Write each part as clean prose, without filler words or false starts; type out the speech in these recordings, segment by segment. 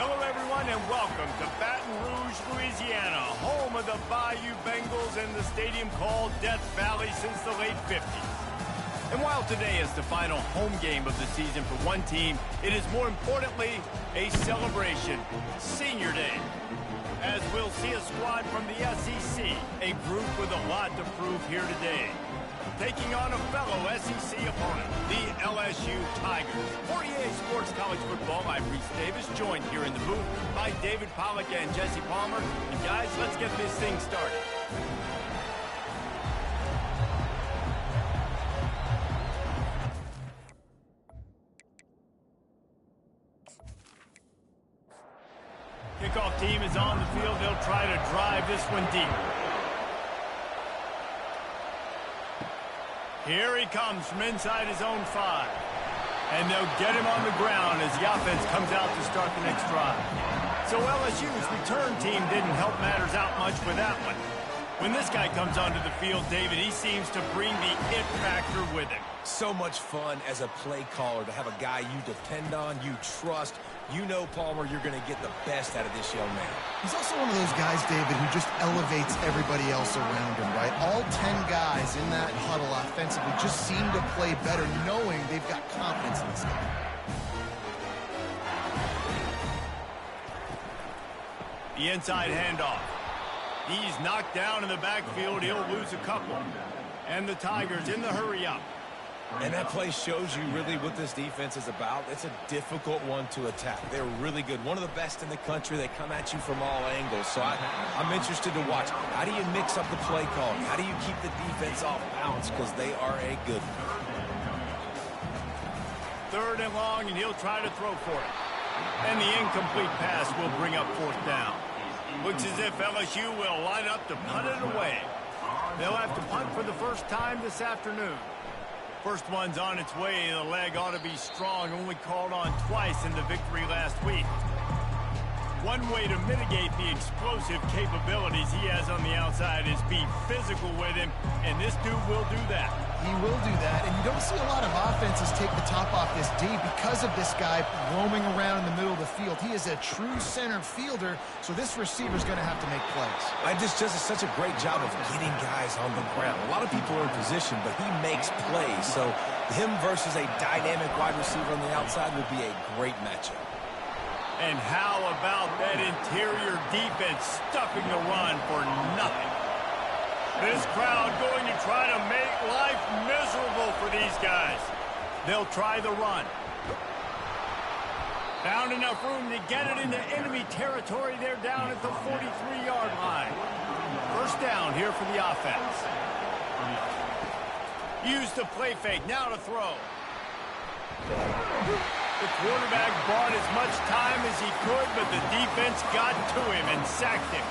Hello, everyone, and welcome to Baton Rouge, Louisiana, home of the Bayou Bengals and the stadium called Death Valley since the late 50s. And while today is the final home game of the season for one team, it is more importantly a celebration, Senior Day. As we'll see a squad from the SEC, a group with a lot to prove here today. Taking on a fellow SEC opponent, the LSU Tigers. For EA Sports College Football, I'm Reese Davis, joined here in the booth by David Pollack and Jesse Palmer. And guys, let's get this thing started. Kickoff team is on the field. They'll try to drive this one deep. Here he comes from inside his own 5. And they'll get him on the ground as the offense comes out to start the next drive. So LSU's return team didn't help matters out much with that one. When this guy comes onto the field, David, he seems to bring the it factor with him. So much fun as a play caller to have a guy you depend on, you trust. You know, Palmer, you're going to get the best out of this young man. He's also one of those guys, David, who just elevates everybody else around him, right? All 10 guys in that huddle offensively just seem to play better knowing they've got confidence in this guy. The inside handoff. He's knocked down in the backfield. He'll lose a couple. And the Tigers in the hurry up. And that play shows you really what this defense is about. It's a difficult one to attack. They're really good. One of the best in the country. They come at you from all angles. So I'm interested to watch. How do you mix up the play calling? How do you keep the defense off balance? Because they are a good one. 3rd and long, and he'll try to throw for it. And the incomplete pass will bring up 4th down. Looks as if LSU will line up to punt it away. They'll have to punt for the first time this afternoon. First one's on its way. The leg ought to be strong. Only called on twice in the victory last week. One way to mitigate the explosive capabilities he has on the outside is be physical with him, and this dude will do that. He will do that, and you don't see a lot of offenses take the top off this D because of this guy roaming around in the middle of the field. He is a true center fielder, so this receiver's going to have to make plays. I just does such a great job of getting guys on the ground. A lot of people are in position, but he makes plays, so him versus a dynamic wide receiver on the outside would be a great matchup. And how about that interior defense stuffing the run for nothing? This crowd going to try to make life miserable for these guys. They'll try the run. Found enough room to get it into enemy territory. They're down at the 43-yard line. First down here for the offense. Use the play fake. Now to throw. The quarterback bought as much time as he could, but the defense got to him and sacked him.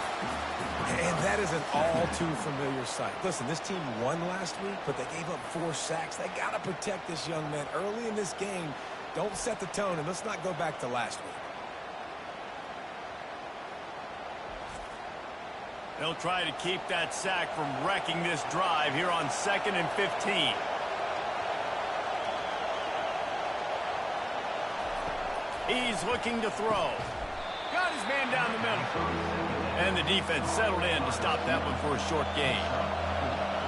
And that is an all-too-familiar sight. Listen, this team won last week, but they gave up 4 sacks. They got to protect this young man early in this game. Don't set the tone, and let's not go back to last week. They'll try to keep that sack from wrecking this drive here on 2nd and 15. He's looking to throw. Got his man down the middle. And the defense settled in to stop that one for a short gain.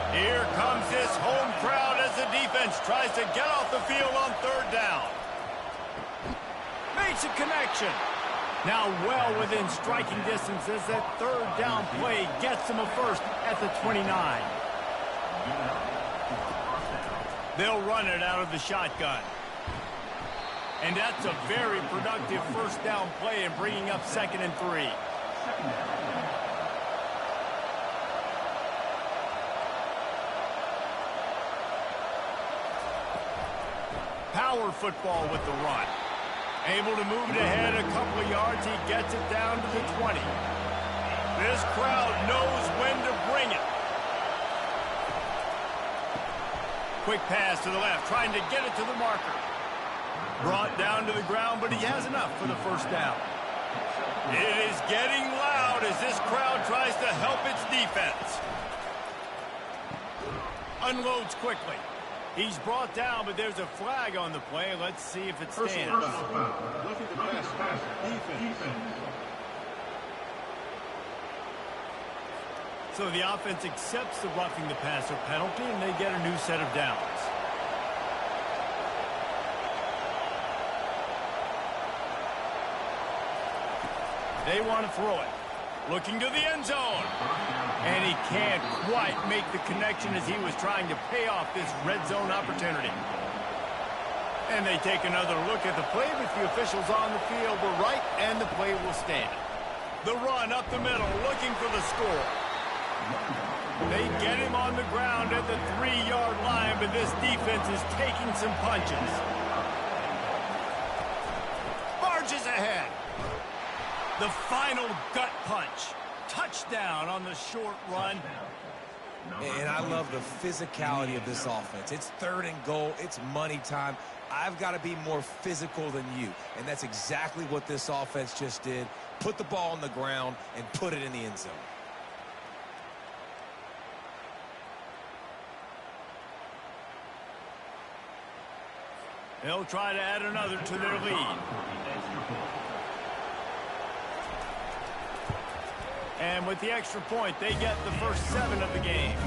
Here comes this home crowd as the defense tries to get off the field on 3rd down. Makes a connection. Now well within striking distance as that 3rd down play gets him a first at the 29. They'll run it out of the shotgun. And that's a very productive first down play and bringing up 2nd and 3. Power football with the run. Able to move it ahead a couple of yards. He gets it down to the 20. This crowd knows when to bring it. Quick pass to the left, trying to get it to the marker. Brought down to the ground, but he has enough for the first down. It is getting loud as this crowd tries to help its defense. Unloads quickly. He's brought down, but there's a flag on the play. Let's see if it stands. So the offense accepts the roughing the passer penalty, and they get a new set of downs. They want to throw it. Looking to the end zone. And he can't quite make the connection as he was trying to pay off this red zone opportunity. And they take another look at the play, but the officials on the field were right, and the play will stand. The run up the middle, looking for the score. They get him on the ground at the 3-yard line, but this defense is taking some punches. Barges ahead. The final gut punch. Touchdown on the short run. And I love the physicality of this offense. It's 3rd and goal. It's money time. I've got to be more physical than you. And that's exactly what this offense just did. Put the ball on the ground and put it in the end zone. They'll try to add another to their lead. And with the extra point, they get the first 7 of the game.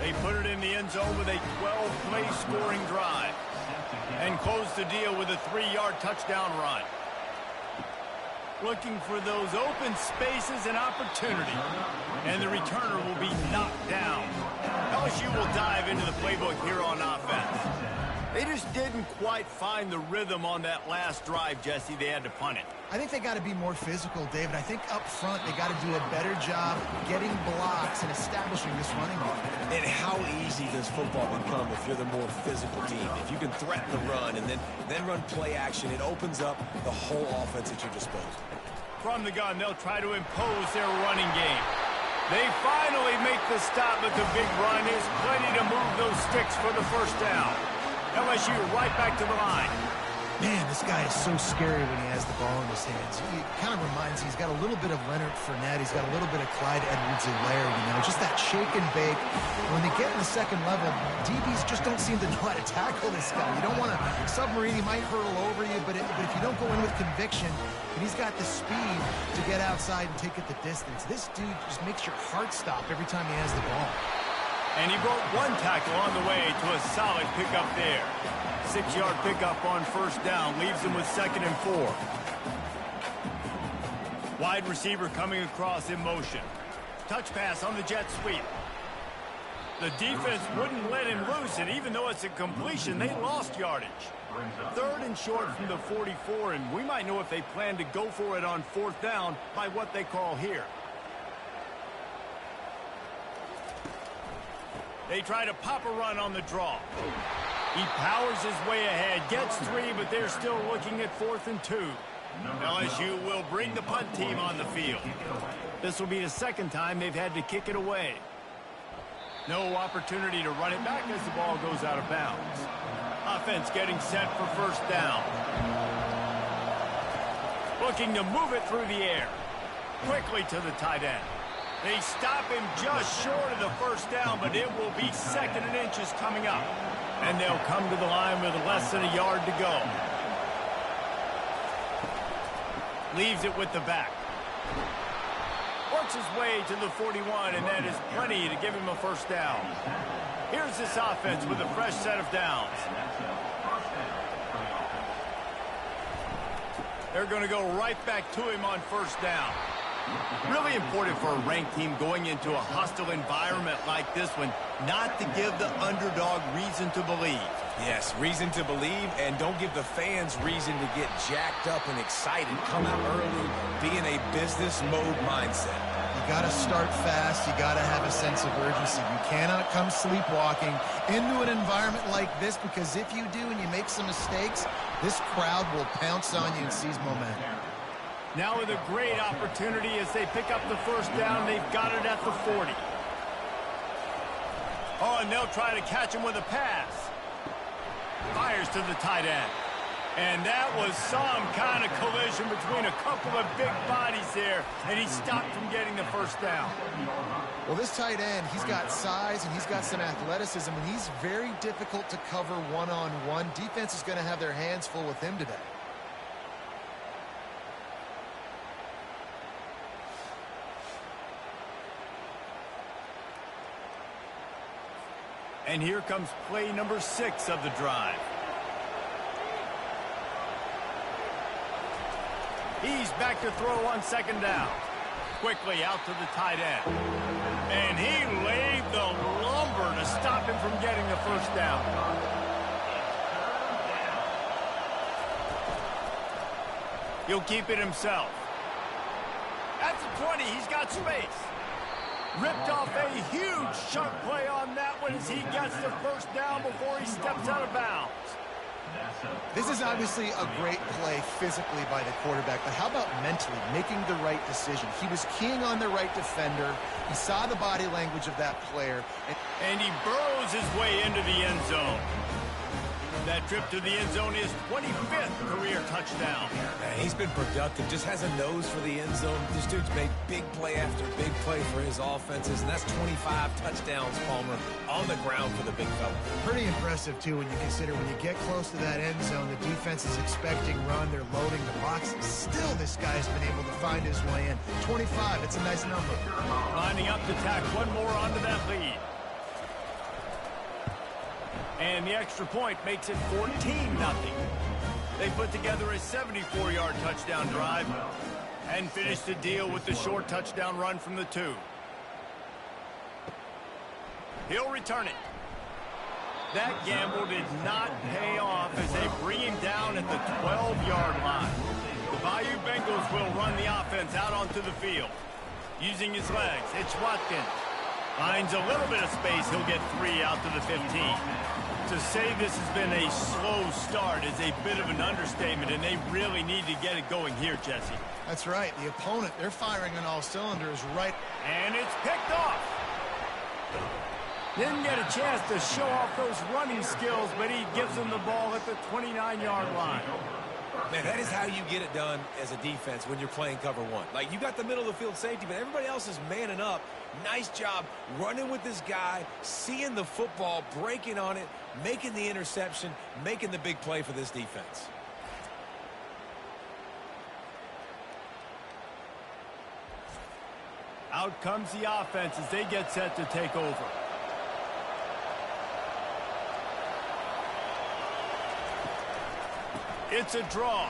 They put it in the end zone with a 12-play scoring drive. And close the deal with a 3-yard touchdown run. Looking for those open spaces and opportunity. And the returner will be knocked down. LSU will dive into the playbook here on offense. They just didn't quite find the rhythm on that last drive, Jesse. They had to punt it. I think they got to be more physical, David. I think up front they got to do a better job getting blocks and establishing this running game. And how easy does football become if you're the more physical team? If you can threaten the run and then run play action, it opens up the whole offense at your disposal. From the gun, they'll try to impose their running game. They finally make the stop, but the big run is plenty to move those sticks for the first down. LSU right back to the line. Man, this guy is so scary when he has the ball in his hands. He kind of reminds me, he's got a little bit of Leonard Fournette. He's got a little bit of Clyde Edwards-Helaire, you know, just that shake and bake. When they get in the second level, DBs just don't seem to know how to tackle this guy. You don't want to submarine, he might hurl over you, but if you don't go in with conviction, and he's got the speed to get outside and take it the distance, this dude just makes your heart stop every time he has the ball. And he broke one tackle on the way to a solid pickup there. 6-yard pickup on first down, leaves him with 2nd and 4. Wide receiver coming across in motion. Touch pass on the jet sweep. The defense wouldn't let him loose, and even though it's a completion, they lost yardage. 3rd and short from the 44, and we might know if they plan to go for it on 4th down by what they call here. They try to pop a run on the draw. He powers his way ahead, gets 3, but they're still looking at 4th and 2. LSU will bring the punt team on the field. This will be the 2nd time they've had to kick it away. No opportunity to run it back as the ball goes out of bounds. Offense getting set for first down. Looking to move it through the air. Quickly to the tight end. They stop him just short of the first down, but it will be 2nd and inches coming up. And they'll come to the line with less than a yard to go. Leaves it with the back. Works his way to the 41, and that is plenty to give him a first down. Here's this offense with a fresh set of downs. They're going to go right back to him on first down. Really important for a ranked team going into a hostile environment like this one, not to give the underdog reason to believe. Yes, reason to believe, and don't give the fans reason to get jacked up and excited. Come out early, be in a business mode mindset. You got to start fast. You got to have a sense of urgency. You cannot come sleepwalking into an environment like this, because if you do and you make some mistakes, this crowd will pounce on you and seize momentum. Now with a great opportunity as they pick up the first down. They've got it at the 40. Oh, and they'll try to catch him with a pass. Fires to the tight end. And that was some kind of collision between a couple of big bodies there, and he stopped from getting the first down. Well, this tight end, he's got size and he's got some athleticism, and he's very difficult to cover one-on-one. Defense is going to have their hands full with him today. And here comes play number 6 of the drive. He's back to throw on second down. Quickly out to the tight end. And he laid the lumber to stop him from getting the first down. He'll keep it himself. At the 20, he's got space. Ripped off a huge chunk play on that one as he gets the first down before he steps out of bounds. This is obviously a great play physically by the quarterback, but how about mentally making the right decision? He was keying on the right defender. He saw the body language of that player. And he burrows his way into the end zone. That trip to the end zone is 25th career touchdown. Man, he's been productive, just has a nose for the end zone. This dude's made big play after big play for his offenses, and that's 25 touchdowns, Palmer, on the ground for the big fella. Pretty impressive, too, when you consider when you get close to that end zone, the defense is expecting run, they're loading the boxes. Still, this guy's been able to find his way in. 25, it's a nice number. Lining up to tack one more onto that lead. And the extra point makes it 14-0. They put together a 74-yard touchdown drive and finished the deal with the short touchdown run from the 2. He'll return it. That gamble did not pay off as they bring him down at the 12-yard line. The Bayou Bengals will run the offense out onto the field. Using his legs, it's Watkins. Finds a little bit of space, he'll get 3 out to the 15. To say this has been a slow start is a bit of an understatement, and they really need to get it going here, Jesse. That's right. The opponent, they're firing on all cylinders right. And it's picked off. Didn't get a chance to show off those running skills, but he gives them the ball at the 29-yard line. Man, that is how you get it done as a defense when you're playing cover one. Like, you got the middle of the field safety, but everybody else is manning up. Nice job running with this guy, seeing the football, breaking on it, making the interception, making the big play for this defense. Out comes the offense as they get set to take over. It's a draw.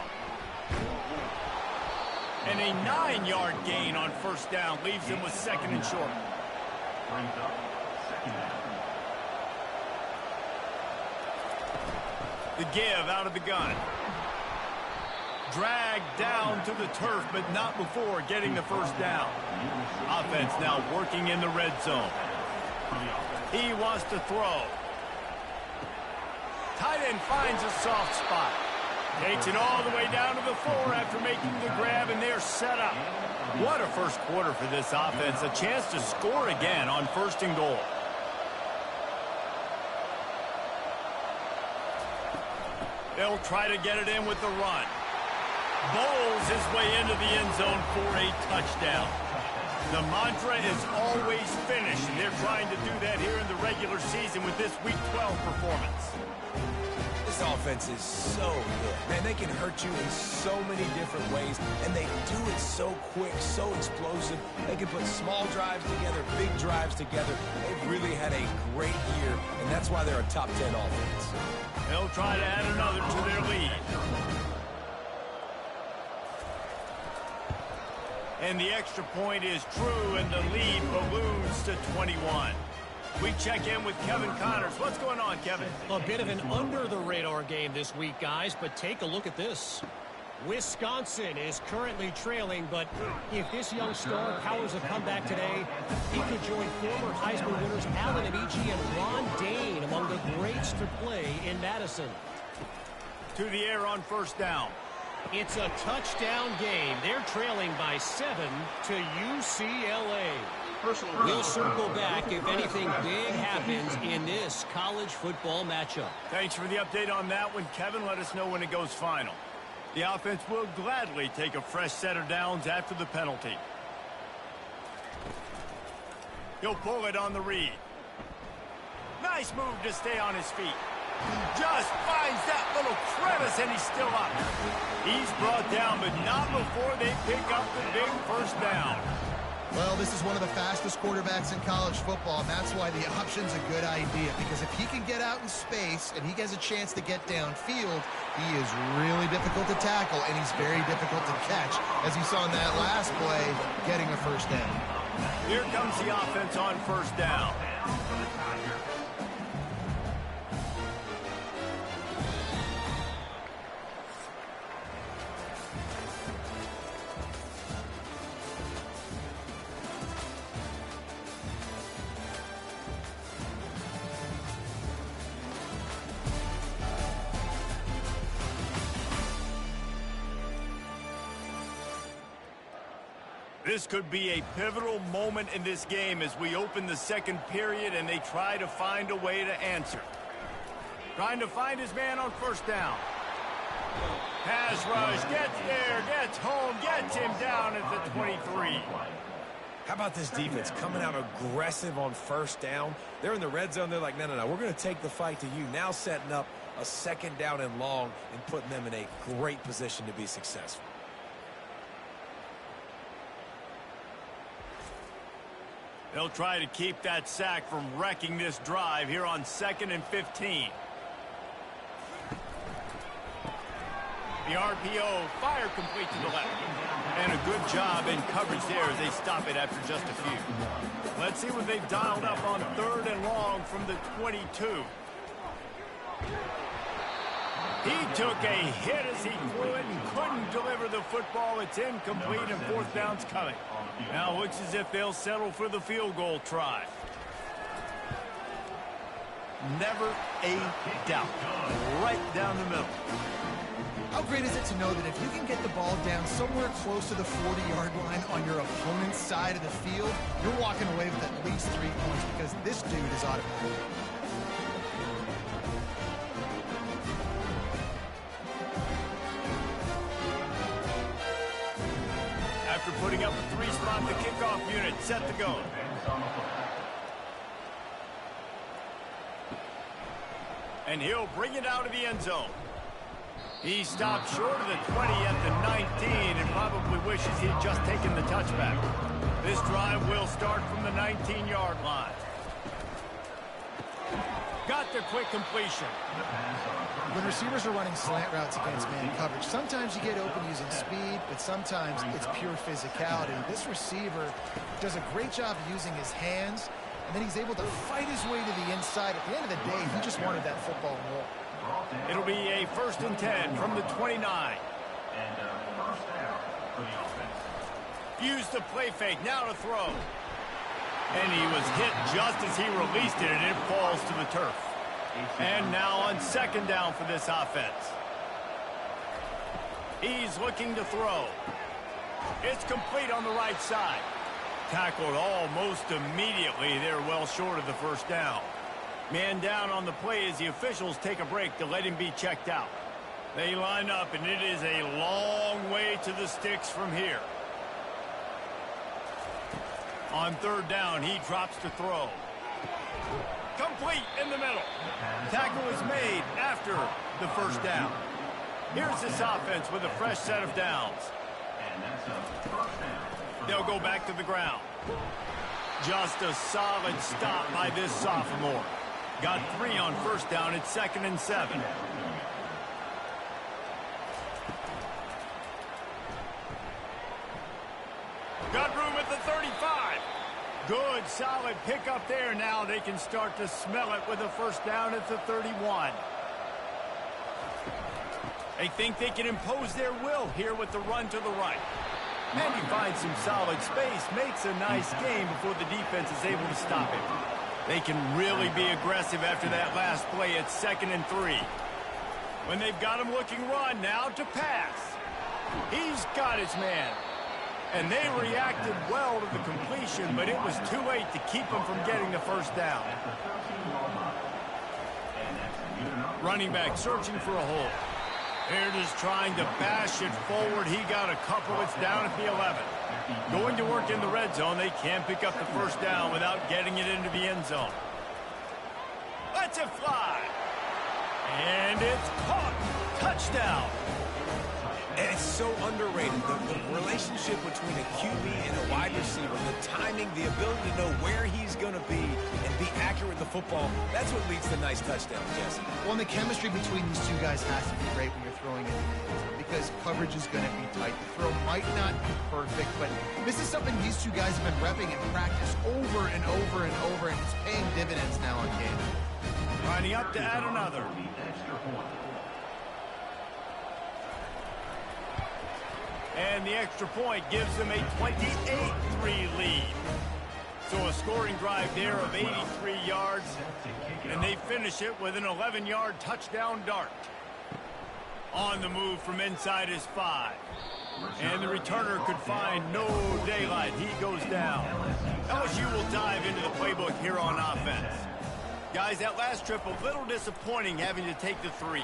And a 9-yard gain on first down leaves him with second and short. The give out of the gun. Dragged down to the turf, but not before getting the first down. Offense now working in the red zone. He wants to throw. Tight end finds a soft spot. Takes it all the way down to the floor after making the grab, and they're set up. What a first quarter for this offense. A chance to score again on first and goal. They'll try to get it in with the run. Bowls his way into the end zone for a touchdown. The mantra is always finish, and they're trying to do that here in the regular season with this Week 12 performance. This offense is so good. Man, they can hurt you in so many different ways, and they do it so quick, so explosive. They can put small drives together, big drives together. They've really had a great year, and that's why they're a top 10 offense. They'll try to add another to their lead. And the extra point is true, and the lead balloons to 21. We check in with Kevin Connors. What's going on, Kevin? A bit of an under-the-radar game this week, guys, but take a look at this. Wisconsin is currently trailing, but if this young star powers a comeback today, he could join former Heisman winners Allen Amici and Ron Dane among the greats to play in Madison. To the air on first down. It's a touchdown game. They're trailing by 7 to UCLA. We'll circle back if anything big happens in this college football matchup. Thanks for the update on that one, Kevin. Let us know when it goes final. The offense will gladly take a fresh set of downs after the penalty. He'll pull it on the read. Nice move to stay on his feet. Just finds that little crevice, and he's still up. He's brought down, but not before they pick up the big first down. Well, this is one of the fastest quarterbacks in college football, and that's why the option's a good idea, because if he can get out in space and he has a chance to get downfield, he is really difficult to tackle, and he's very difficult to catch, as you saw in that last play, getting a first down. Here comes the offense on first down. This could be a pivotal moment in this game as we open the second period and they try to find a way to answer. Trying to find his man on first down. Pass rush, gets there, gets home, gets him down at the 23. How about this defense coming out aggressive on first down? They're in the red zone. They're like, no, we're going to take the fight to you. Now setting up a second down and long and putting them in a great position to be successful. They'll try to keep that sack from wrecking this drive here on 2nd and 15. The RPO, fire complete to the left. And a good job in coverage there as they stop it after just a few. Let's see what they've dialed up on 3rd and long from the 22. He took a hit as he threw it and couldn't deliver the football. It's incomplete and 4th down's coming. Now looks as if they'll settle for the field goal try. Never a doubt. Right down the middle. How great is it to know that if you can get the ball down somewhere close to the 40-yard line on your opponent's side of the field, you're walking away with at least 3 points because this dude is automatic. After putting up a 3-spot, the kickoff unit set to go. And he'll bring it out of the end zone. He stopped short of the 20 at the 19 and probably wishes he'd just taken the touchback. This drive will start from the 19-yard line. Got the quick completion. When receivers are running slant routes against man coverage, sometimes you get open using speed, but sometimes it's pure physicality. This receiver does a great job of using his hands, and then he's able to fight his way to the inside. At the end of the day, he just wanted that football more. It'll be a 1st and 10 from the 29. Use the play fake, now to throw. And he was hit just as he released it, and it falls to the turf. And now on 2nd down for this offense. He's looking to throw. It's complete on the right side. Tackled almost immediately. They're well short of the first down. Man down on the play as the officials take a break to let him be checked out. They line up, and it is a long way to the sticks from here. On 3rd down, he drops to throw. Complete in the middle. Tackle is made after the first down. Here's this offense with a fresh set of downs. They'll go back to the ground. Just a solid stop by this sophomore. Got 3 on first down. It's 2nd and 7. Got room at the 35. Good, solid pickup there. Now they can start to smell it with a first down at the 31. They think they can impose their will here with the run to the right. And he finds some solid space, makes a nice game before the defense is able to stop him. They can really be aggressive after that last play. It's 2nd and 3. When they've got him looking run, now to pass. He's got his man. And they reacted well to the completion, but it was too late to keep them from getting the first down. Running back searching for a hole. Baird is trying to bash it forward. He got a couple. It's down at the 11. Going to work in the red zone. They can't pick up the first down without getting it into the end zone. Lets it fly. And it's caught. Touchdown. And it's so underrated, the relationship between a QB and a wide receiver, the timing, the ability to know where he's going to be and be accurate with the football, that's what leads to nice touchdowns, Jesse. Well, and the chemistry between these two guys has to be great when you're throwing in the end zone because coverage is going to be tight. The throw might not be perfect, but this is something these two guys have been repping in practice over and over and over, and it's paying dividends now on game. Lining up to add another. And the extra point gives them a 28-3 lead. So a scoring drive there of 83 yards. And they finish it with an 11-yard touchdown dart. On the move from inside his 5. And the returner could find no daylight. He goes down. LSU will dive into the playbook here on offense. Guys, that last trip a little disappointing having to take the 3.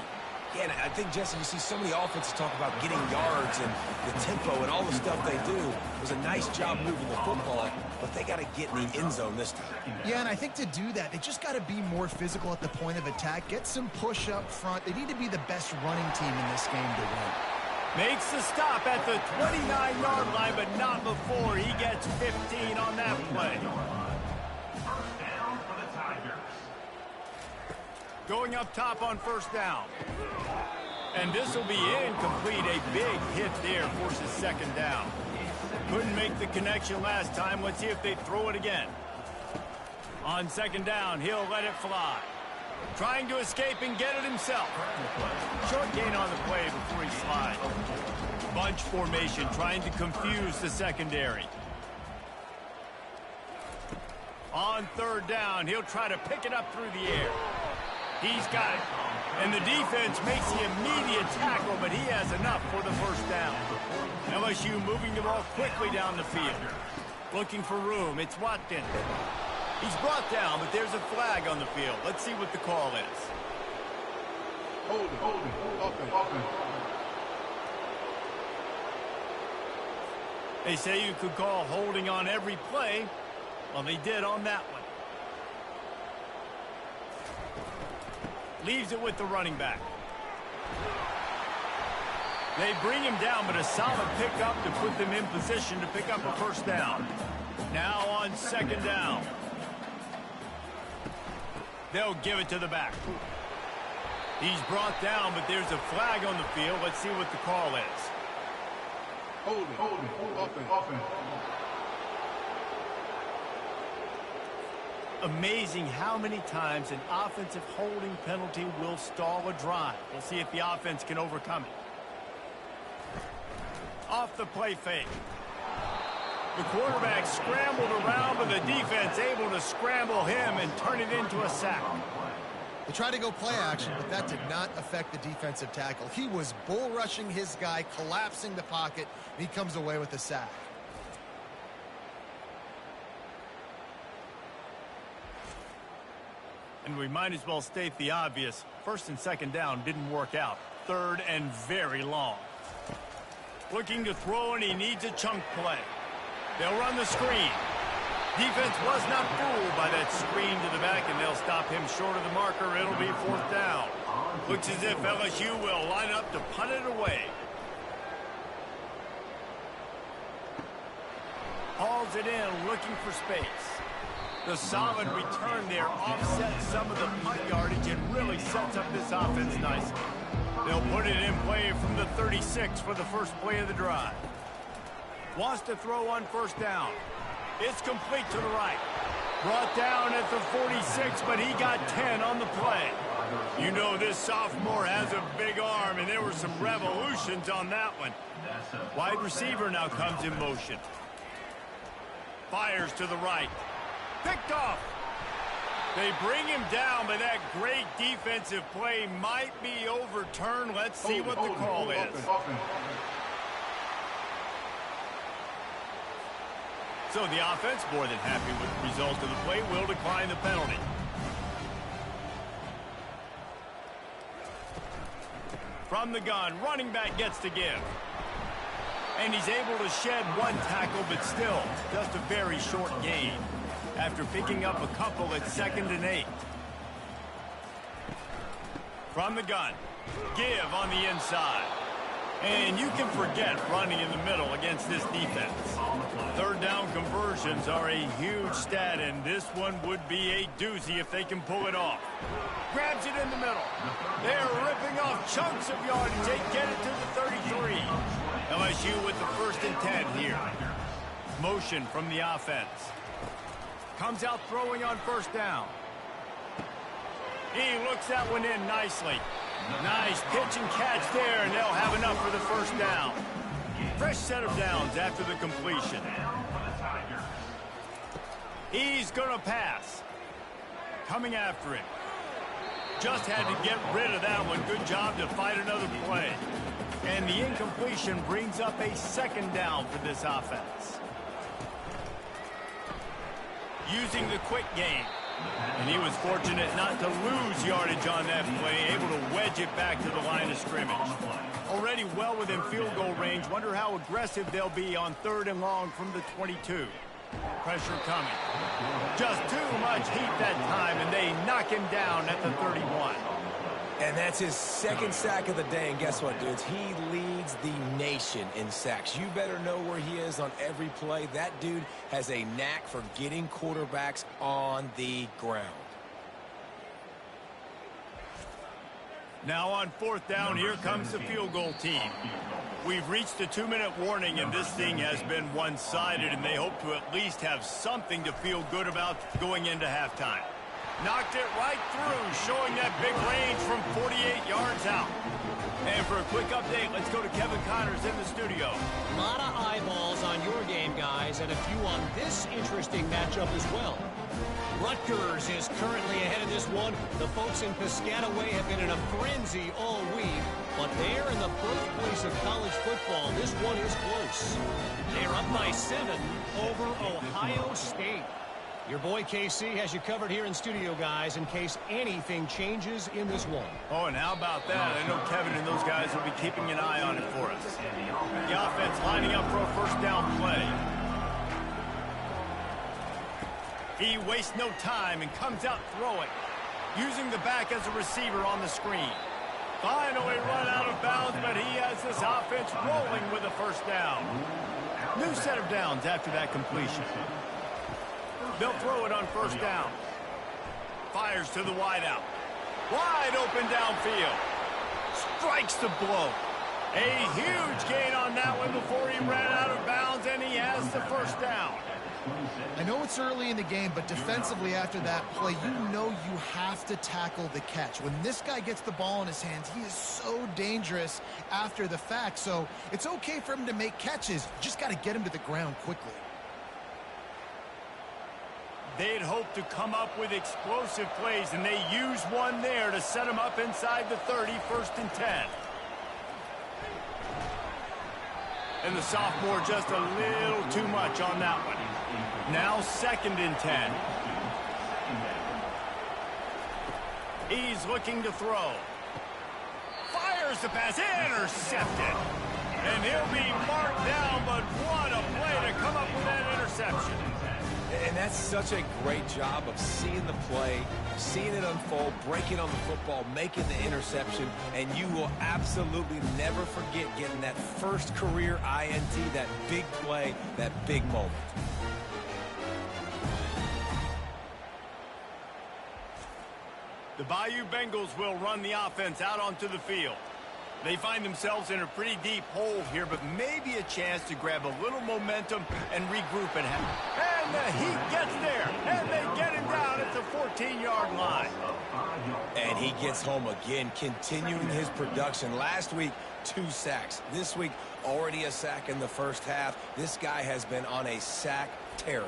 Yeah, and I think, Jesse, you see so many offenses talk about getting yards and the tempo and all the stuff they do. It was a nice job moving the football, but they got to get in the end zone this time. Yeah, and I think to do that, they just got to be more physical at the point of attack, get some push up front. They need to be the best running team in this game to win. Makes the stop at the 29-yard line, but not before he gets 15 on that play. Going up top on first down. And this will be incomplete. A big hit there forces second down. Couldn't make the connection last time. Let's see if they throw it again. On second down, he'll let it fly. Trying to escape and get it himself. Short gain on the play before he slides. Bunch formation trying to confuse the secondary. On third down, he'll try to pick it up through the air. He's got it. And the defense makes the immediate tackle, but he has enough for the first down. LSU moving the ball quickly down the field. Looking for room. It's Watkins. He's brought down, but there's a flag on the field. Let's see what the call is. Holding. They say you could call holding on every play. Well, they did on that one. Leaves it with the running back. They bring him down, but a solid pickup to put them in position to pick up a first down. Now on second down. They'll give it to the back. He's brought down, but there's a flag on the field. Let's see what the call is. Holding. Amazing how many times an offensive holding penalty will stall a drive. We'll see if the offense can overcome it. Off the play fake. The quarterback scrambled around, but the defense able to scramble him and turn it into a sack. They tried to go play action, but that did not affect the defensive tackle. He was bull rushing his guy, collapsing the pocket, and he comes away with a sack. And we might as well state the obvious. First and second down didn't work out. Third and very long. Looking to throw, and he needs a chunk play. They'll run the screen. Defense was not fooled by that screen to the back, and they'll stop him short of the marker. It'll be fourth down. Looks as if LSU will line up to punt it away. Hauls it in, looking for space. The solid return there offsets some of the punt yardage and really sets up this offense nicely. They'll put it in play from the 36 for the first play of the drive. Wants to throw on first down. It's complete to the right. Brought down at the 46, but he got 10 on the play. You know this sophomore has a big arm, and there were some revolutions on that one. Wide receiver now comes in motion. Fires to the right. Picked off. They bring him down, but that great defensive play might be overturned. Let's see what the call is. So the offense, more than happy with the result of the play, will decline the penalty. From the gun, running back gets to give. And he's able to shed one tackle, but still just a very short gain after picking up a couple at 2nd and 8. From the gun, give on the inside. And you can forget running in the middle against this defense. 3rd down conversions are a huge stat, and this one would be a doozy if they can pull it off. Grabs it in the middle. They're ripping off chunks of yardage. They get it to the 33. LSU with the 1st and 10 here. Motion from the offense. Comes out throwing on 1st down. He looks that one in nicely. Nice pitch and catch there, and they'll have enough for the 1st down. Fresh set of downs after the completion. He's going to pass. Coming after him. Just had to get rid of that one. Good job to fight another play. And the incompletion brings up a 2nd down for this offense. Using the quick game. And he was fortunate not to lose yardage on that play, able to wedge it back to the line of scrimmage. Already well within field goal range. Wonder how aggressive they'll be on 3rd and long from the 22. Pressure coming. Just too much heat that time, and they knock him down at the 31. And that's his 2nd sack of the day. And guess what, dudes? He leads the nation in sacks. You better know where he is on every play. That dude has a knack for getting quarterbacks on the ground. Now on 4th down, here comes the field goal team. We've reached the 2-minute warning, and this thing has been one-sided, and they hope to at least have something to feel good about going into halftime. Knocked it right through, showing that big range from 48 yards out. And for a quick update, let's go to Kevin Connors in the studio. A lot of eyeballs on your game, guys, and a few on this interesting matchup as well. Rutgers is currently ahead of this one. The folks in Piscataway have been in a frenzy all week, but they're in the birthplace of college football. This one is close. They're up by 7 over Ohio State. Your boy KC has you covered here in studio, guys, in case anything changes in this one. Oh, and how about that? I know Kevin and those guys will be keeping an eye on it for us. The offense lining up for a 1st down play. He wastes no time and comes out throwing, using the back as a receiver on the screen. Finally run out of bounds, but he has this offense rolling with a 1st down. New set of downs after that completion. They'll throw it on 1st down. Fires to the wideout. Wide open downfield. Strikes the blow. A huge gain on that one before he ran out of bounds, and he has the 1st down. I know it's early in the game, but defensively after that play, you know you have to tackle the catch. When this guy gets the ball in his hands, he is so dangerous after the fact. So it's okay for him to make catches. You just got to get him to the ground quickly. They'd hope to come up with explosive plays, and they use one there to set them up inside the 30, 1st and 10. And the sophomore just a little too much on that one. Now 2nd and 10. He's looking to throw. Fires the pass, intercepted. And he'll be marked down, but what a play to come up with that interception. And that's such a great job of seeing the play, seeing it unfold, breaking on the football, making the interception, and you will absolutely never forget getting that first career INT, that big play, that big moment. The Bayou Bengals will run the offense out onto the field. They find themselves in a pretty deep hole here, but maybe a chance to grab a little momentum and regroup at half. And the Heat gets there, and they get him down at the 14-yard line. And he gets home again, continuing his production. Last week, 2 sacks. This week, already a sack in the 1st half. This guy has been on a sack terror.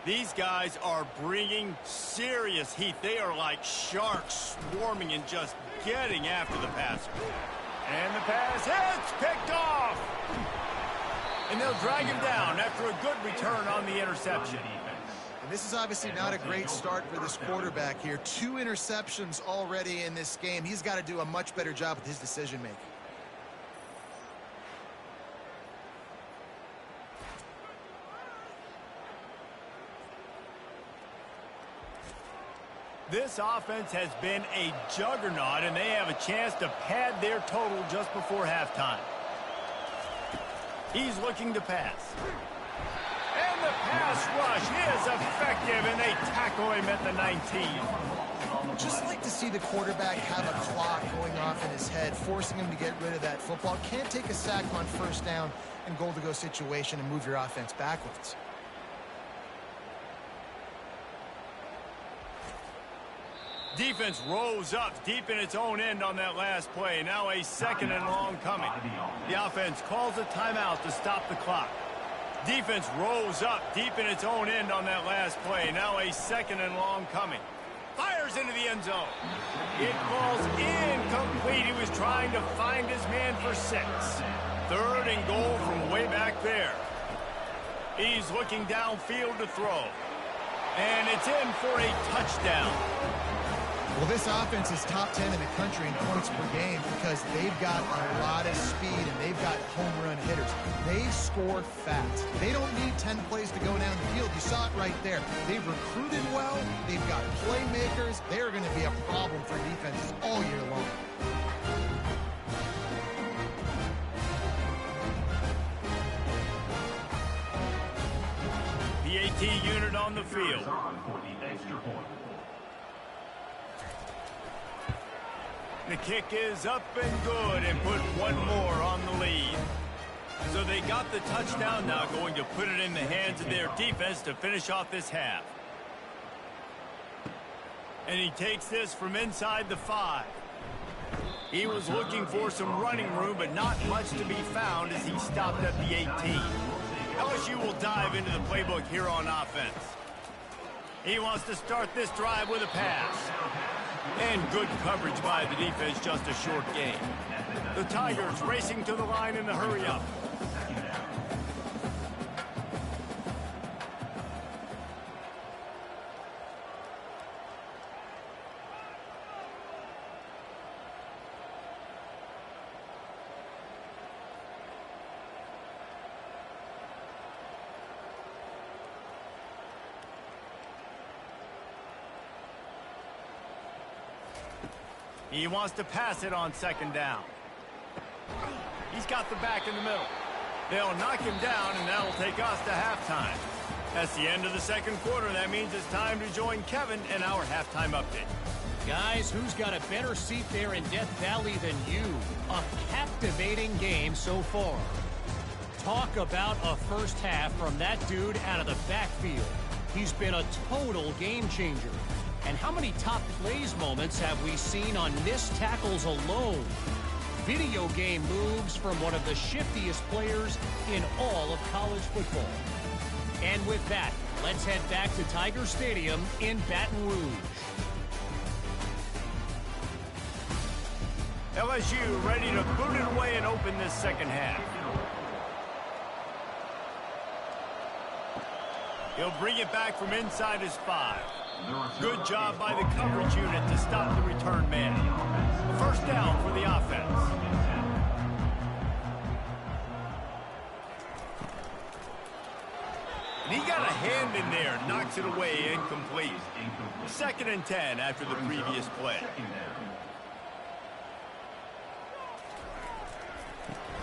These guys are bringing serious heat. They are like sharks swarming and just getting after the passer. And the pass hits, picked off. And they'll drag him down after a good return on the interception. And this is obviously not a great start for this quarterback here. 2 interceptions already in this game. He's got to do a much better job with his decision-making. This offense has been a juggernaut, and they have a chance to pad their total just before halftime. He's looking to pass. And the pass rush is effective, and they tackle him at the 19. Just like to see the quarterback have a clock going off in his head, forcing him to get rid of that football. Can't take a sack on first down and goal-to-go situation and move your offense backwards. Defense rose up deep in its own end on that last play. Now a second and long coming. The offense calls a timeout to stop the clock. Defense rose up deep in its own end on that last play. Now a second and long coming. Fires into the end zone. It falls incomplete. He was trying to find his man for 6. 3rd and goal from way back there. He's looking downfield to throw. And it's in for a touchdown. Well, this offense is top 10 in the country in points per game because they've got a lot of speed and they've got home run hitters. They score fast. They don't need 10 plays to go down the field. You saw it right there. They've recruited well. They've got playmakers. They're going to be a problem for defenses all year long. The AT unit on the field. The kick is up and good and put one more on the lead. So they got the touchdown, now going to put it in the hands of their defense to finish off this half. And he takes this from inside the 5. He was looking for some running room, but not much to be found as he stopped at the 18. LSU will dive into the playbook here on offense. He wants to start this drive with a pass. And good coverage by the defense, just a short gain. The Tigers racing to the line in the hurry-up. He wants to pass it on 2nd down. He's got the back in the middle. They'll knock him down, and that'll take us to halftime. That's the end of the 2nd quarter. That means it's time to join Kevin in our halftime update. Guys, who's got a better seat there in Death Valley than you? A captivating game so far. Talk about a first half from that dude out of the backfield. He's been a total game changer. And how many top plays moments have we seen on missed tackles alone? Video game moves from one of the shiftiest players in all of college football. And with that, let's head back to Tiger Stadium in Baton Rouge. LSU ready to boot it away and open this 2nd half. He'll bring it back from inside his 5. Good job by the coverage unit to stop the return man. A 1st down for the offense. And he got a hand in there, knocks it away, incomplete. 2nd and 10 after the previous play.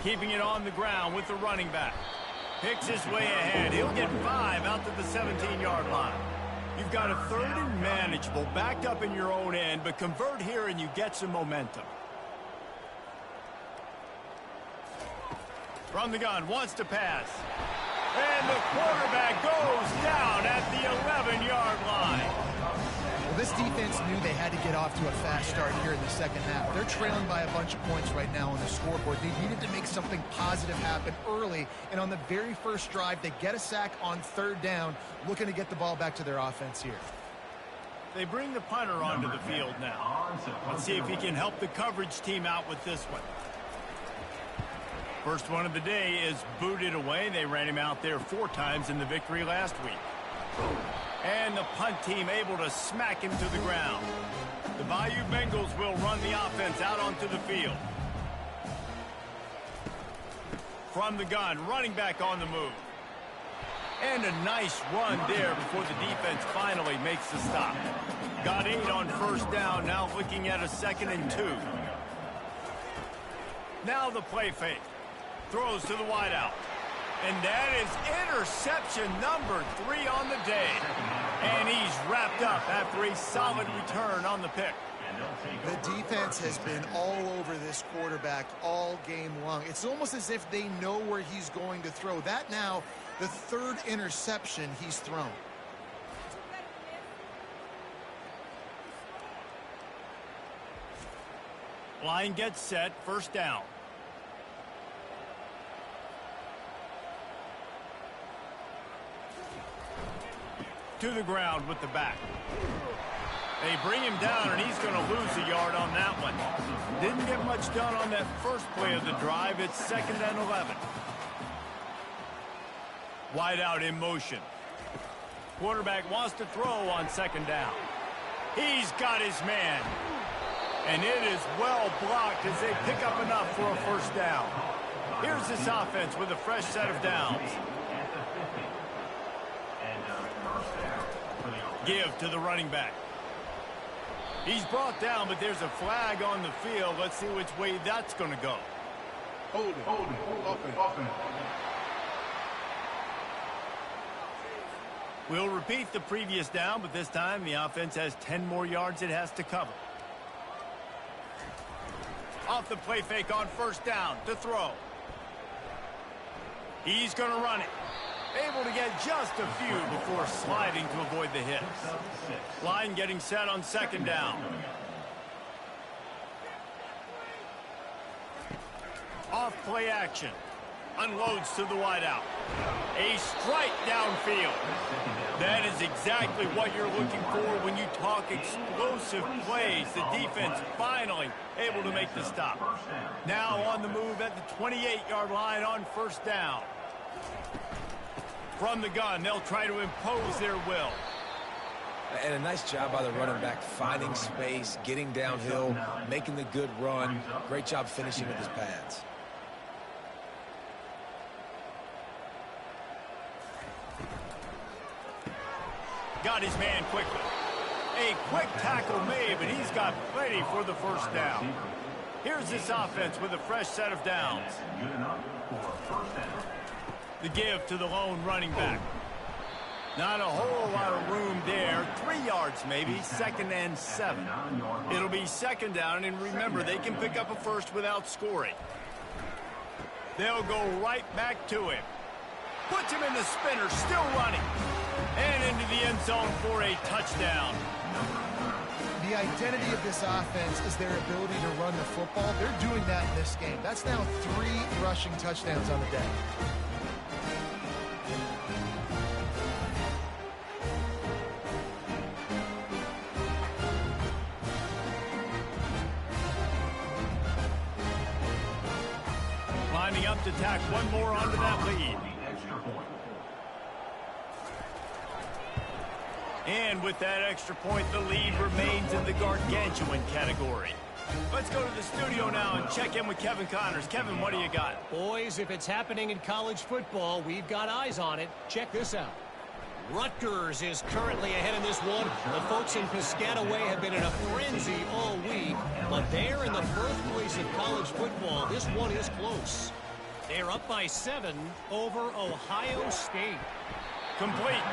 Keeping it on the ground with the running back. Picks his way ahead. He'll get 5 out to the 17-yard line. You've got a 3rd and manageable, backed up in your own end, but convert here and you get some momentum. From the gun, wants to pass. And the quarterback goes down at the 11-yard line. Well, this defense knew they had to get off to a fast start here in the 2nd half. They're trailing by a bunch of points right now on the scoreboard. They needed to make something positive happen early, and on the very first drive, they get a sack on 3rd down, looking to get the ball back to their offense here. They bring the punter onto the field now. Let's see if he can help the coverage team out with this one. First one of the day is booted away. They ran him out there 4 times in the victory last week. And the punt team able to smack him to the ground. The Bayou Bengals will run the offense out onto the field. From the gun, running back on the move. And a nice run there before the defense finally makes the stop. Got 8 on first down, now looking at a 2nd and 2. Now the play fake. Throws to the wideout. And that is interception number 3 on the day. And he's wrapped up after a solid return on the pick. The defense has been all over this quarterback all game long. It's almost as if they know where he's going to throw. That now, the 3rd interception he's thrown. Line gets set, first down. To the ground with the back. They bring him down, and he's going to lose a yard on that one. Didn't get much done on that first play of the drive. It's 2nd and 11. Wide out in motion. Quarterback wants to throw on 2nd down. He's got his man. And it is well blocked as they pick up enough for a first down. Here's this offense with a fresh set of downs. Give to the running back. He's brought down, but there's a flag on the field. Let's see which way that's going to go. Hold it. We'll repeat the previous down, but this time the offense has 10 more yards it has to cover. Off the play fake on first down to throw. He's going to run it. Able to get just a few before sliding to avoid the hit. Line getting set on 2nd down. Off play action. Unloads to the wideout. A strike downfield. That is exactly what you're looking for when you talk explosive plays. The defense finally able to make the stop. Now on the move at the 28-yard line on first down. From the gun, they'll try to impose their will. And a nice job by the running back, finding space, getting downhill, making the good run. Great job finishing with his pads. Got his man quickly. A quick tackle made, but he's got plenty for the first down. Here's this offense with a fresh set of downs. The give to the lone running back. Not a whole lot of room there. 3 yards maybe, 2nd and 7. It'll be 2nd down, and remember, they can pick up a first without scoring. They'll go right back to him. Puts him in the spinner, still running. And into the end zone for a touchdown. The identity of this offense is their ability to run the football. They're doing that in this game. That's now 3 rushing touchdowns on the day. Lining up to tack one more onto that lead. And with that extra point, the lead remains in the gargantuan category. Let's go to the studio now and check in with Kevin Connors. Kevin, what do you got? Boys, if it's happening in college football, we've got eyes on it. Check this out. Rutgers is currently ahead in this one. The folks in Piscataway have been in a frenzy all week, but they're in the birthplace of college football. This one is close. They're up by 7 over Ohio State. Complete.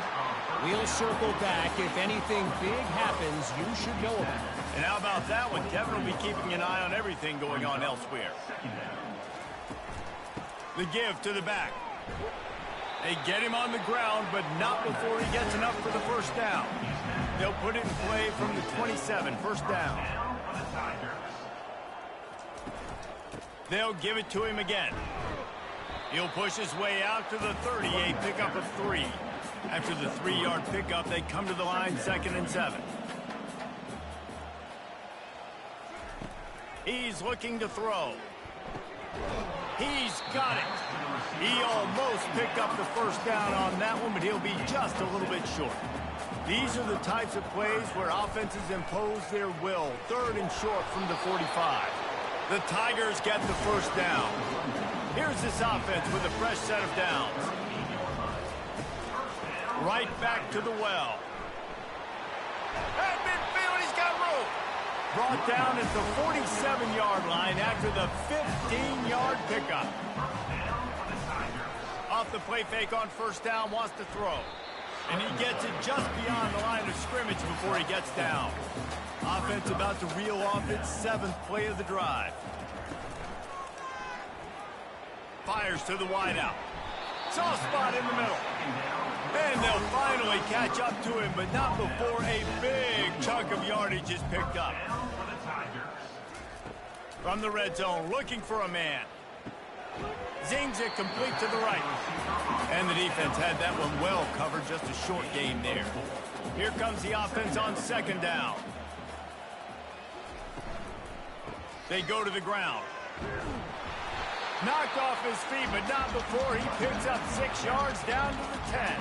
We'll circle back. If anything big happens, you should know about it. And how about that one? Kevin will be keeping an eye on everything going on elsewhere. The give to the back. They get him on the ground, but not before he gets enough for the first down. They'll put it in play from the 27, first down. They'll give it to him again. He'll push his way out to the 30, a pickup of 3. After the 3-yard pickup, they come to the line, 2nd and 7. He's looking to throw. He's got it. He almost picked up the first down on that one, but he'll be just a little bit short. These are the types of plays where offenses impose their will. 3rd and short from the 45. The Tigers get the first down. Here's this offense with a fresh set of downs. Right back to the well. At midfield, he's got room. Brought down at the 47-yard line after the 15-yard pickup. Off the play fake on first down, wants to throw. And he gets it just beyond the line of scrimmage before he gets down. Offense about to reel off its 7th play of the drive. Fires to the wideout. Soft spot in the middle. And they'll finally catch up to him, but not before a big chunk of yardage is picked up. From the red zone, looking for a man. Zings it complete to the right. And the defense had that one well covered, just a short gain there. Here comes the offense on 2nd down. They go to the ground. Knocked off his feet, but not before he picks up 6 yards down to the 10.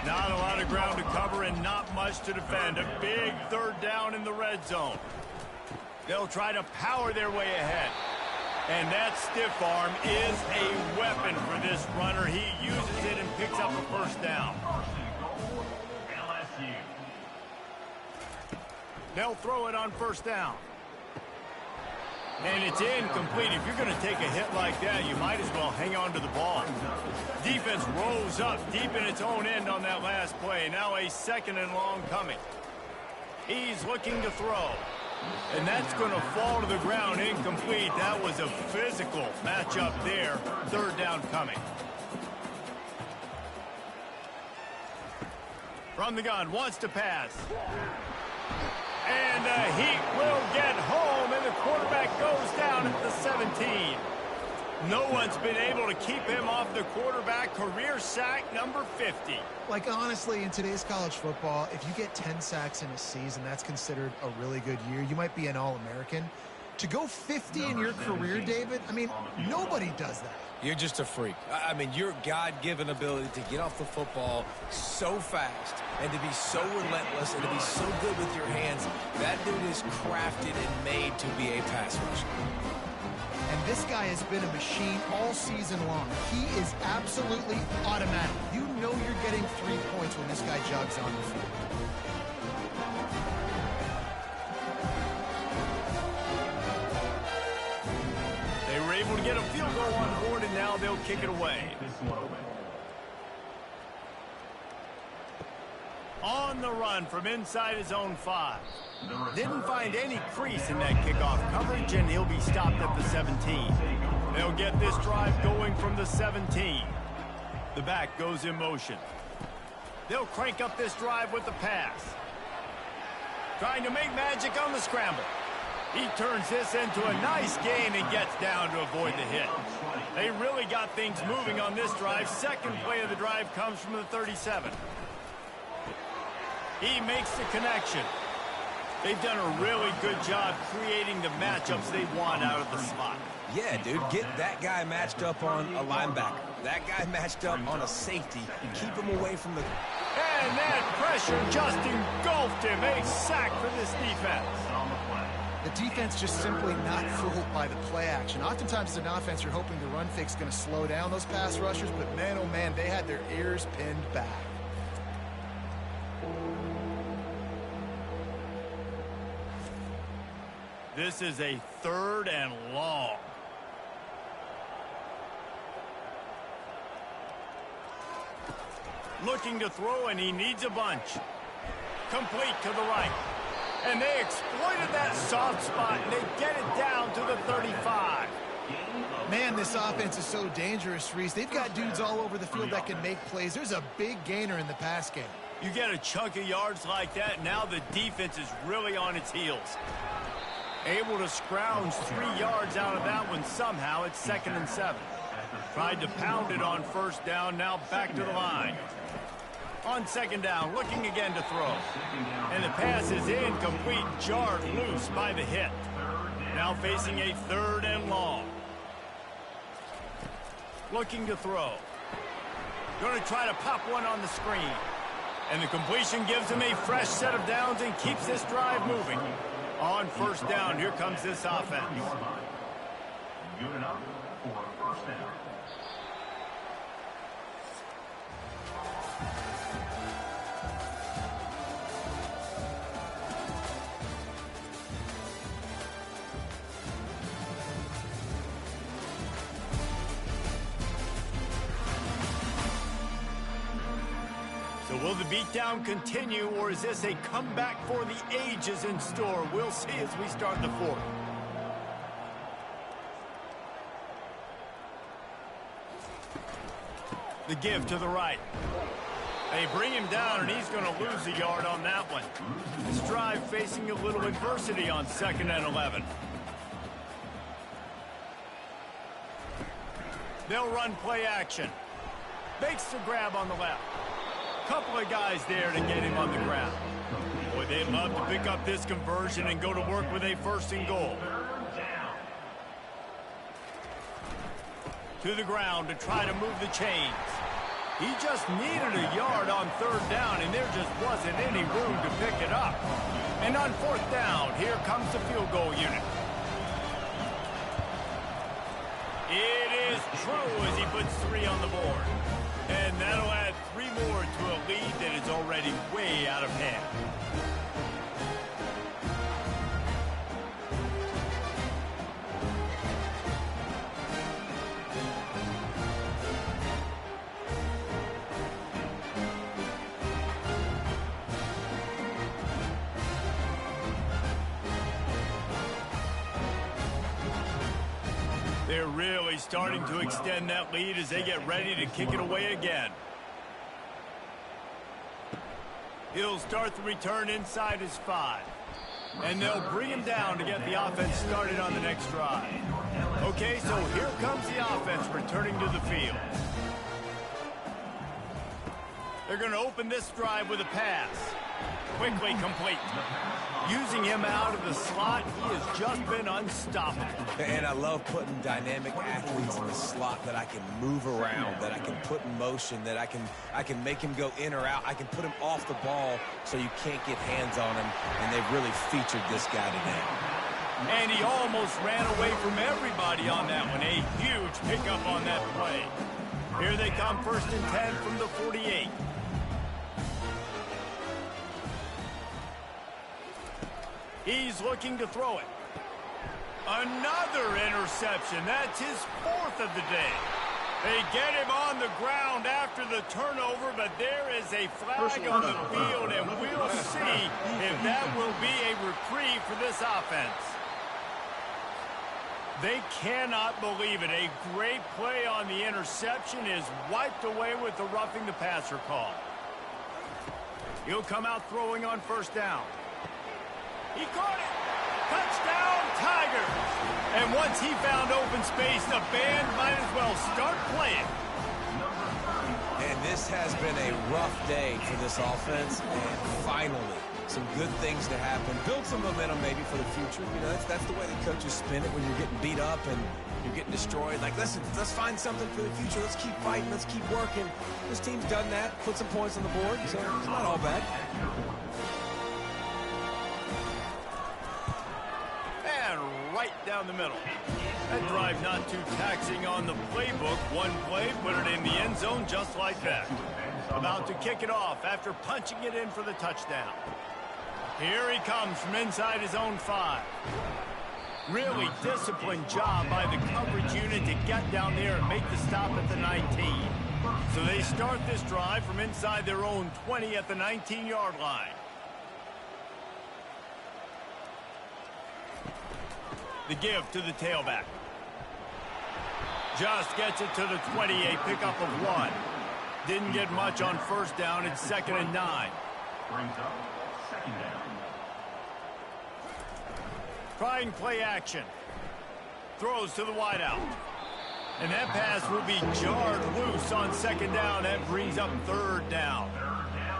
Not a lot of ground to cover and not much to defend. A big 3rd down in the red zone. They'll try to power their way ahead. And that stiff arm is a weapon for this runner. He uses it and picks up a first down. They'll throw it on first down. And it's incomplete. If you're going to take a hit like that, you might as well hang on to the ball. Defense rose up deep in its own end on that last play. Now a 2nd and long coming. He's looking to throw. And that's going to fall to the ground incomplete. That was a physical matchup there. 3rd down coming. From the gun, wants to pass. And the Heat will get home, and the quarterback goes down at the 17. No one's been able to keep him off the quarterback. Career sack number 50. Like, honestly, in today's college football, if you get 10 sacks in a season, that's considered a really good year. You might be an All-American. To go 50 in your career, David, I mean, nobody does that. You're just a freak. I mean, your God-given ability to get off the football so fast and to be so relentless and to be so good with your hands, that dude is crafted and made to be a pass rusher. And this guy has been a machine all season long. He is absolutely automatic. You know you're getting 3 points when this guy jogs on the field. They were able to get a field goal on board, and now they'll kick it away. On the run from inside his own 5. Didn't find any crease in that kickoff coverage, and he'll be stopped at the 17. They'll get this drive going from the 17. The back goes in motion. They'll crank up this drive with the pass. Trying to make magic on the scramble. He turns this into a nice gain and gets down to avoid the hit. They really got things moving on this drive. 2nd play of the drive comes from the 37. He makes the connection. They've done a really good job creating the matchups they want out of the slot. Yeah, dude, get that guy matched up on a linebacker. That guy matched up on a safety. Keep him away from the... And that pressure just engulfed him. A sack for this defense. The defense just simply not fooled by the play action. Oftentimes as an offense, you're hoping the run fake's going to slow down those pass rushers, but man, oh man, they had their ears pinned back. This is a 3rd and long. Looking to throw, and he needs a bunch. Complete to the right. And they exploited that soft spot, and they get it down to the 35. Man, this offense is so dangerous, Reese. They've got dudes all over the field that can make plays. There's a big gainer in the pass game. You get a chunk of yards like that, now the defense is really on its heels. Able to scrounge 3 yards out of that one somehow. It's 2nd and 7. Tried to pound it on first down, now back to the line. On 2nd down, looking again to throw. And the pass is incomplete, jarred loose by the hit. Now facing a 3rd and long. looking to throw. Going to try to pop one on the screen. And the completion gives him a fresh set of downs and keeps this drive moving. On first down, here comes this offense. Good enough for first down. So will the beatdown continue, or is this a comeback for the ages in store? We'll see as we start the fourth. The give to the right. They bring him down, and he's going to lose a yard on that one. This drive facing a little adversity on 2nd and 11. They'll run play action. Makes the grab on the left. Couple of guys there to get him on the ground. Boy, they'd love to pick up this conversion and go to work with a 1st and goal. To the ground to try to move the chains. He just needed a yard on 3rd down, and there just wasn't any room to pick it up. And on 4th down, here comes the field goal unit. It is true as he puts 3 on the board. And that'll add 3 more to a lead that is already way out of hand. They're really starting to extend that lead as they get ready to kick it away again. He'll start the return inside his 5. And they'll bring him down to get the offense started on the next drive. Okay, so here comes the offense returning to the field. They're going to open this drive with a pass. Quickly complete. Using him out of the slot, he has just been unstoppable. And I love putting dynamic athletes in the slot that I can move around, that I can put in motion, that I can make him go in or out. I can put him off the ball so you can't get hands on him, and they've really featured this guy today. And he almost ran away from everybody on that one. A huge pickup on that play. Here they come, 1st and 10 from the 48. He's looking to throw it. Another interception. That's his 4th of the day. They get him on the ground after the turnover, but there is a flag on the field, and we'll see if that will be a reprieve for this offense. They cannot believe it. A great play on the interception is wiped away with the roughing the passer call. He'll come out throwing on 1st down. He caught it. Touchdown, Tigers. And once he found open space, the band might as well start playing. And this has been a rough day for this offense. And finally, some good things to happen. Build some momentum maybe for the future. You know, that's the way the coaches spin it when you're getting beat up and you're getting destroyed. Like, listen, let's find something for the future. Let's keep fighting. Let's keep working. This team's done that. Put some points on the board. So it's not all bad. Right down the middle. That drive not too taxing on the playbook. One play, put it in the end zone just like that. About to kick it off after punching it in for the touchdown. Here he comes from inside his own 5. Really disciplined job by the coverage unit to get down there and make the stop at the 19. So they start this drive from inside their own 20 at the 19-yard line. The give to the tailback. Just gets it to the 28, pickup of 1. Didn't get much on 1st down. It's 2nd and 9. Brings up 2nd down. Trying play action. Throws to the wideout. And that pass will be jarred loose on 2nd down. That brings up 3rd down.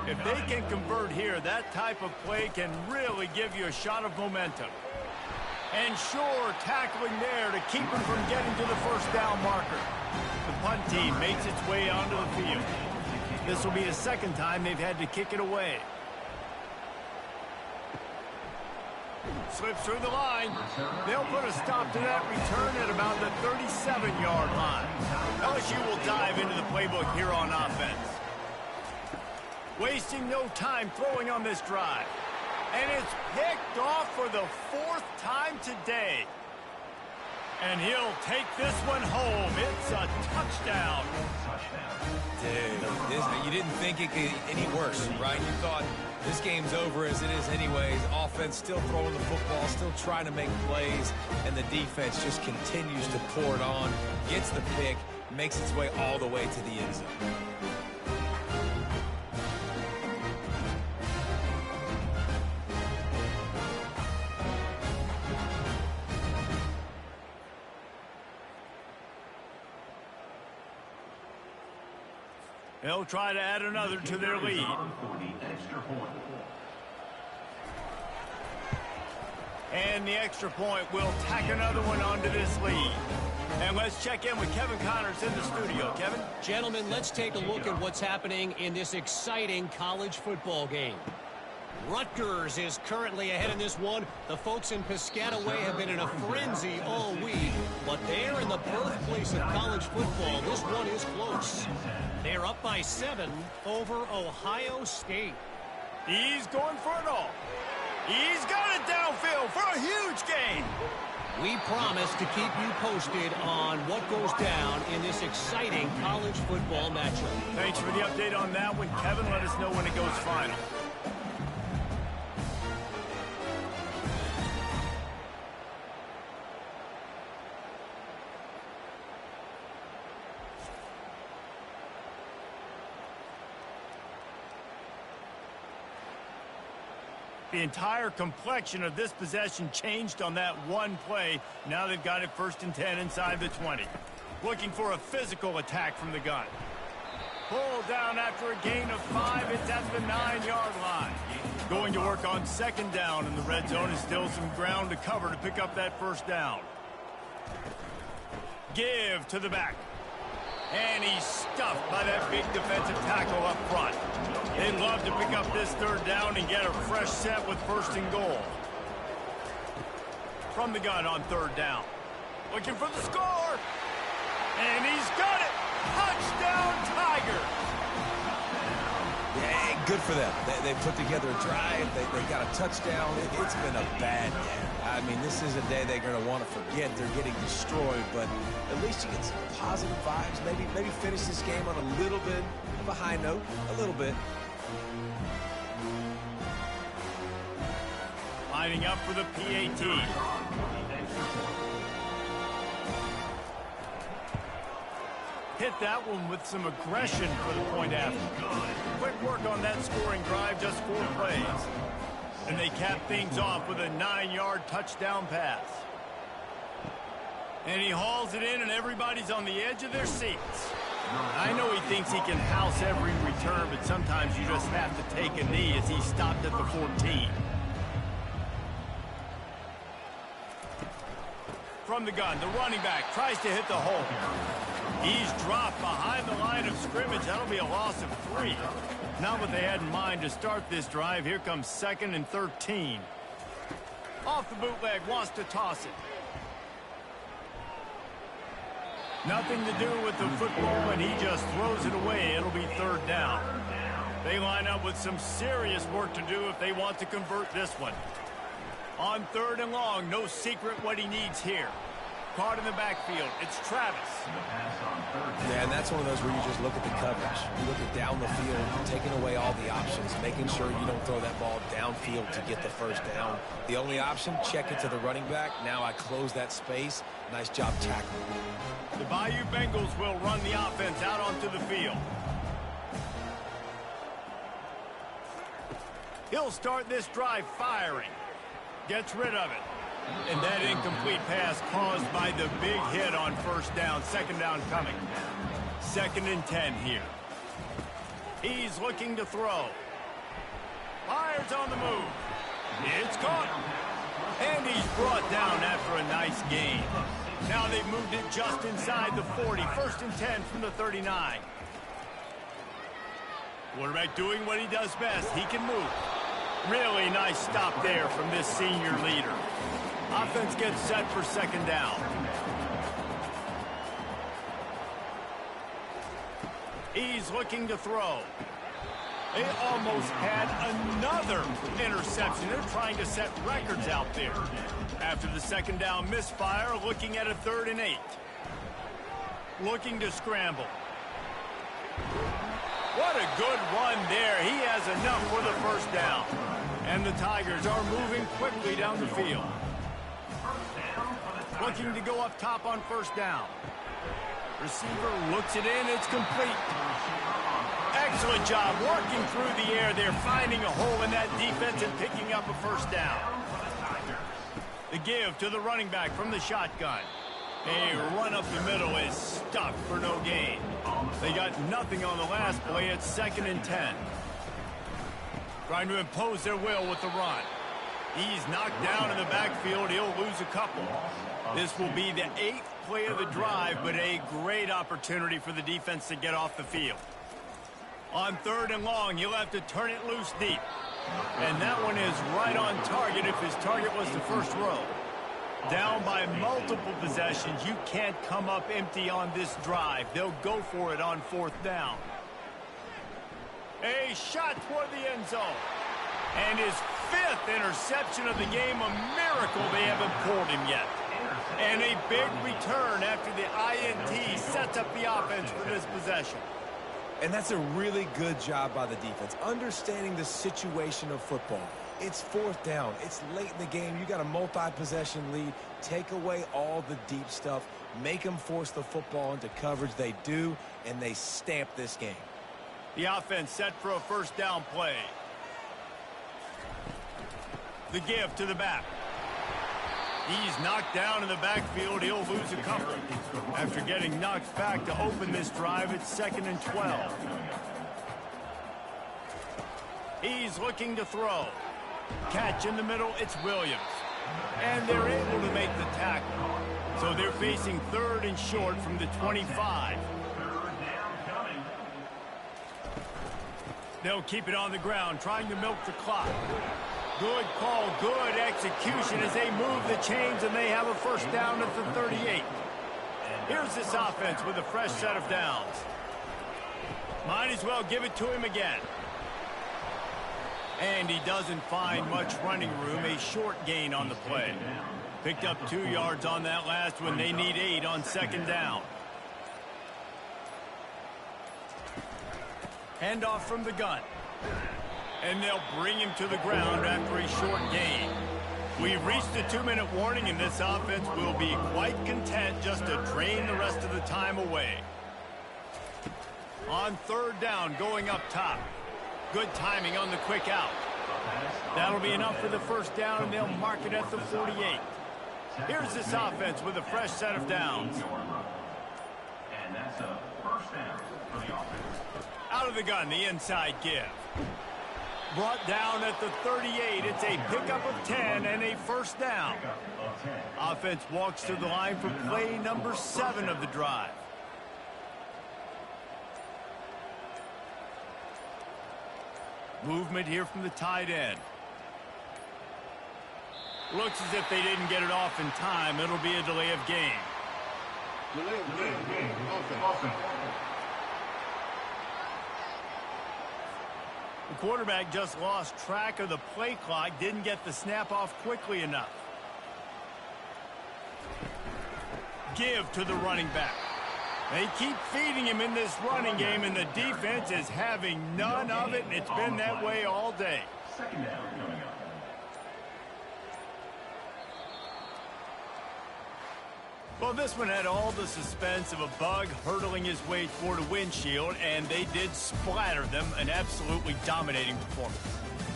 If they can convert here, that type of play can really give you a shot of momentum. And sure, tackling there to keep him from getting to the 1st down marker. The punt team makes its way onto the field. This will be the second time they've had to kick it away. Slips through the line. They'll put a stop to that return at about the 37-yard line. LSU will dive into the playbook here on offense. Wasting no time throwing on this drive. And it's picked off for the 4th time today. And he'll take this one home. It's a touchdown. Dude, you didn't think it could get any worse, right? You thought this game's over as it is anyways. Offense still throwing the football, still trying to make plays, and the defense just continues to pour it on, gets the pick, makes its way all the way to the end zone. They'll try to add another to their lead. And the extra point will tack another one onto this lead. And let's check in with Kevin Connors in the studio. Kevin? Gentlemen, let's take a look at what's happening in this exciting college football game. Rutgers is currently ahead in this one. The folks in Piscataway have been in a frenzy all week, but they're in the birthplace of college football. This one is close. They're up by 7 over Ohio State. He's going for it all. He's got it downfield for a huge gain. We promise to keep you posted on what goes down in this exciting college football matchup. Thanks for the update on that one, Kevin. Let us know when it goes final. The entire complexion of this possession changed on that one play. Now they've got it 1st and 10 inside the 20. Looking for a physical attack from the gun. Pulled down after a gain of 5. It's at the 9-yard line. Going to work on 2nd down in the red zone is still some ground to cover to pick up that 1st down. Give to the back. And he's stuffed by that big defensive tackle up front. They'd love to pick up this 3rd down and get a fresh set with 1st and goal. From the gun on 3rd down. Looking for the score. And he's got it. Touchdown, Tigers. Yeah, good for them. They put together a drive. They got a touchdown. It's been a bad day. I mean, this is a day they're going to want to forget. They're getting destroyed, but at least you get some positive vibes. Maybe finish this game on a little bit of a high note. A little bit. Lining up for the PAT. Hit that one with some aggression for the point after. Quick work on that scoring drive, just 4 plays. And they cap things off with a 9-yard touchdown pass. And he hauls it in, and everybody's on the edge of their seats. I know he thinks he can house every return, but sometimes you just have to take a knee as he stopped at the 14. From the gun, the running back tries to hit the hole. He's dropped behind the line of scrimmage. That'll be a loss of 3. Not what they had in mind to start this drive. Here comes 2nd and 13. Off the bootleg, wants to toss it. Nothing to do with the football, and he just throws it away. It'll be 3rd down. They line up with some serious work to do if they want to convert this one. On 3rd and long, no secret what he needs here. Caught in the backfield. It's Travis. Yeah, and that's one of those where you just look at the coverage. You look at down the field, taking away all the options, making sure you don't throw that ball downfield to get the 1st down. The only option, check it to the running back. Now I close that space. Nice job tackling. The Bayou Bengals will run the offense out onto the field. He'll start this drive firing. Gets rid of it. And that incomplete pass caused by the big hit on 1st down. 2nd down coming. 2nd and 10 here. He's looking to throw. Fires on the move. It's caught. And he's brought down after a nice gain. Now they've moved it just inside the 40. 1st and 10 from the 39. Quarterback doing what he does best. He can move. Really nice stop there from this senior leader. Offense gets set for 2nd down. He's looking to throw. They almost had another interception. They're trying to set records out there. After the 2nd down misfire, looking at a 3rd and 8. Looking to scramble. What a good run there. He has enough for the 1st down. And the Tigers are moving quickly down the field. Looking to go up top on 1st down. Receiver looks it in. It's complete. Excellent job working through the air there, finding a hole in that defense and picking up a 1st down. The give to the running back from the shotgun. A run up the middle is stuck for no gain. They got nothing on the last play. It's 2nd and 10. Trying to impose their will with the run. He's knocked down in the backfield. He'll lose a couple. This will be the 8th play of the drive, but a great opportunity for the defense to get off the field. On 3rd and long, he'll have to turn it loose deep. And that one is right on target if his target was the 1st row. Down by multiple possessions, you can't come up empty on this drive. They'll go for it on 4th down. A shot toward the end zone. And his 5th interception of the game, a miracle they haven't pulled him yet. And a big return after the INT sets up the offense for this possession. And that's a really good job by the defense, understanding the situation of football. It's 4th down. It's late in the game. You got a multi-possession lead. Take away all the deep stuff. Make them force the football into coverage. They do, and they stamp this game. The offense set for a 1st down play. The give to the back. He's knocked down in the backfield. He'll lose a couple. After getting knocked back to open this drive, it's 2nd and 12. He's looking to throw. Catch in the middle, it's Williams. And they're able to make the tackle. So they're facing 3rd and short from the 25. They'll keep it on the ground, trying to milk the clock. Good call, good execution as they move the chains, and they have a 1st down at the 38. Here's this offense with a fresh set of downs. Might as well give it to him again. And he doesn't find much running room, a short gain on the play. Picked up 2 yards on that last one. They need 8 on 2nd down. Handoff from the gun. And they'll bring him to the ground after a short gain. We've reached the 2-minute warning, and this offense will be quite content just to drain the rest of the time away. On 3rd down, going up top. Good timing on the quick out. That'll be enough for the 1st down, and they'll mark it at the 48. Here's this offense with a fresh set of downs. And that's a 1st down for the offense. Out of the gun, the inside give. Brought down at the 38. It's a pickup of 10 and a 1st down. Offense walks to the line for play number 7 of the drive. Movement here from the tight end. Looks as if they didn't get it off in time. It'll be a delay of game. Delay of game. Offense. The quarterback just lost track of the play clock, didn't get the snap off quickly enough. Give to the running back. They keep feeding him in this running game, and the defense is having none of it, and it's been that way all day. 2nd down coming up. Well, this one had all the suspense of a bug hurtling his way toward a windshield, and they did splatter them. An absolutely dominating performance.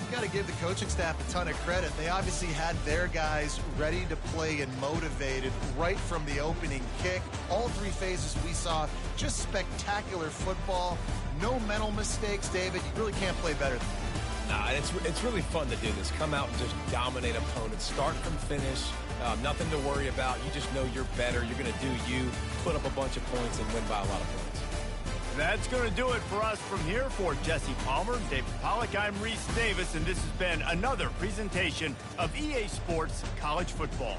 You got to give the coaching staff a ton of credit. They obviously had their guys ready to play and motivated right from the opening kick. All 3 phases we saw, just spectacular football. No mental mistakes, David. You really can't play better than that. Nah, and it's really fun to do this. Come out and just dominate opponents. Start from finish. Nothing to worry about. You just know you're better. You're going to do you, put up a bunch of points, and win by a lot of points. That's going to do it for us from here. For Jesse Palmer, David Pollack, I'm Reese Davis, and this has been another presentation of EA Sports College Football.